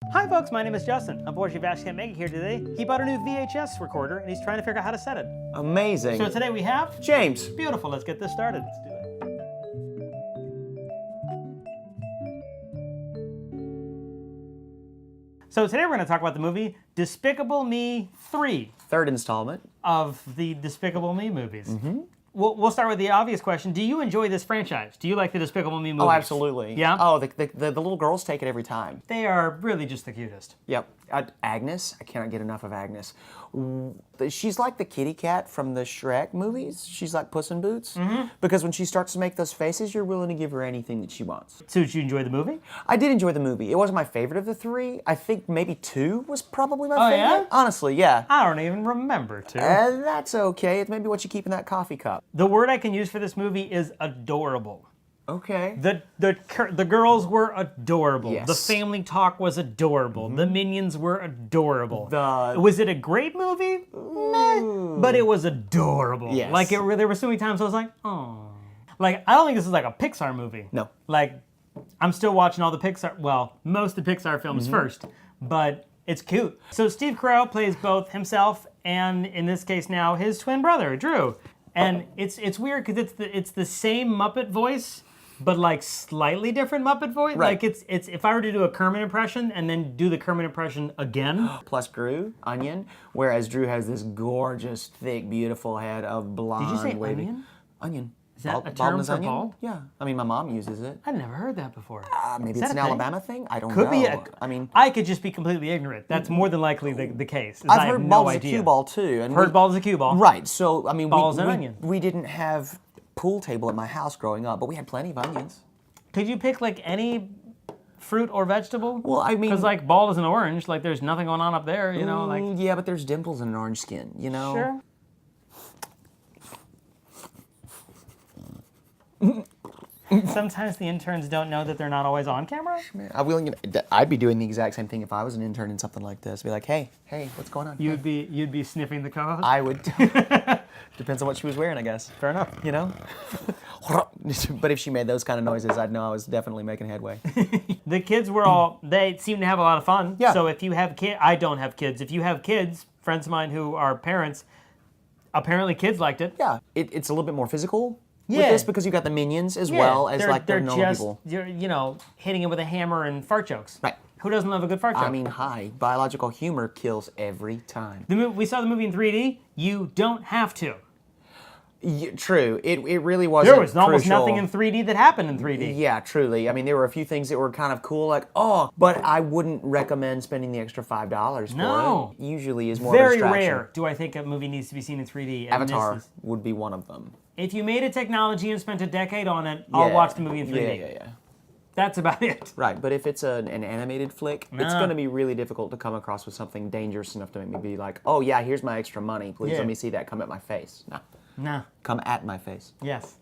Hi folks, my name is Justin. Unfortunately, Vash can't make it here today. He bought a new VHS recorder and he's trying to figure out how to set it. Amazing. So today we have James. Beautiful, let's get this started. Let's do it. So today we're going to talk about the movie Despicable Me 3 Third installment. of the Despicable Me movies. We'll start with the obvious question. Do you enjoy this franchise? Do you like the Despicable Me movies? Oh, absolutely. Yeah? Oh, the little girls take it every time. They are really just the cutest. Yep. Agnes, I cannot get enough of Agnes. She's like the kitty cat from the Shrek movies. She's like Puss in Boots. Because when she starts to make those faces, you're willing to give her anything that she wants. So did you enjoy the movie? I did enjoy the movie. It wasn't my favorite of the three. I think maybe 2 was probably my favorite. Yeah? Honestly, yeah. I don't even remember to. That's okay. It's maybe what you keep in that coffee cup. The word I can use for this movie is adorable. Okay. The girls were adorable. Yes. The family talk was adorable. The minions were adorable. The- Was it a great movie? Meh. But it was adorable. Yes. Like there were so many times I was like, oh. Like I don't think this is like a Pixar movie. No. Like I'm still watching all the Pixar. Well, most of the Pixar films first, but it's cute. So Steve Carell plays both himself and in this case now his twin brother Drew, and it's weird because it's the same Muppet voice. But like slightly different Muppet voice. Right. Like it's if I were to do a Kermit impression and then do the Kermit impression again. Plus Drew, onion, whereas Drew has this gorgeous, thick, beautiful head of blonde. Did you say wavy... onion? Onion. Is that a Bald term as for onion? bald? Yeah. I mean, my mom uses it. I'd never heard that before. Maybe Is it's that an a thing? Alabama thing? I don't Could know. be. I mean, I could just be completely ignorant. That's more than likely the case. I've I have heard no bald is a idea. cue ball too. And Heard bald is a cue ball. Right. So, I mean, Ball's an onion. we didn't have pool table at my house growing up, but we had plenty of onions. Could you pick like any fruit or vegetable? Well, I mean... Because like bald is an orange. Like there's nothing going on up there, you know? Like Yeah, but there's dimples in an orange skin, you know? Sure. Sometimes the interns don't know that they're not always on camera. I'd be doing the exact same thing if I was an intern in something like this. Be like, hey, what's going on? You'd be sniffing the co-host. I would. Depends on what she was wearing, I guess. Fair enough. You know? But if she made those kind of noises, I'd know I was definitely making headway. The kids were they seem to have a lot of fun. Yeah. So if you have kids, I don't have kids. If you have kids, friends of mine who are parents, apparently kids liked it. Yeah, it's a little bit more physical with Yeah. this because you've got the minions as well as like the they're normal just, people. You're, hitting it with a hammer and fart jokes. Right. Who doesn't love a good fart joke? I mean, biological humor kills every time. we saw the movie in 3D. You don't have to. True. It really wasn't There was almost crucial. nothing in 3D that happened in 3D. Yeah, truly. I mean, there were a few things that were kind of cool, like, but I wouldn't recommend spending the extra $5 for No. it. Usually is more of a Very distraction. rare do I think a movie needs to be seen in 3D. and Avatar this is- would be one of them. If you made a technology and spent a decade on it, I'll watch the movie in 3D. Yeah. That's about it. Right, but if it's an animated flick, it's Nah. going to be really difficult to come across with something dangerous enough to make me be like, oh yeah, here's my extra money. Please Yeah. let me see that come at my face. No. Nah. Come at my face. Yes.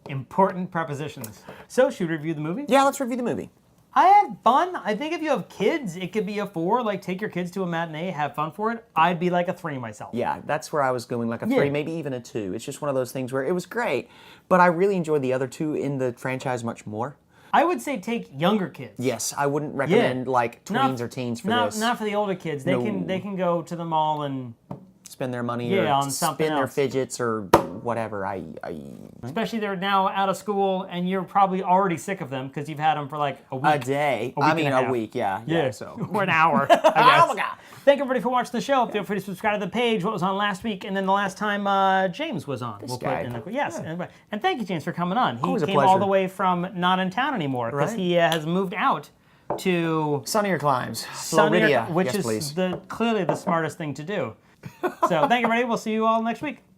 Important prepositions. So, should we review the movie? Yeah, let's review the movie. I had fun. I think if you have kids, it could be a 4. Like, take your kids to a matinee, have fun for it. I'd be like a 3 myself. Yeah, that's where I was going, like a 3, Yeah. maybe even a 2. It's just one of those things where it was great, but I really enjoyed the other 2 in the franchise much more. I would say take younger kids. Yes, I wouldn't recommend like tweens or teens for this. Not for the older kids. They can go to the mall and Spend their money Yeah, or on something spin their else. fidgets or whatever. especially they're now out of school and you're probably already sick of them because you've had them for like a week. A day. A week and a half. A week, yeah. So. Or an hour, I guess. Oh my God. Thank everybody for watching the show. Feel free to subscribe to the page. What was on last week, and then the last time James was on. This guy. Yes. And thank you, James, for coming on. He Always a came all pleasure. the way from not in town anymore because Right. he has moved out to Sunnier climes. sunnier, Floridia. which yes, is please. clearly the smartest thing to do. So thank you, everybody. We'll see you all next week.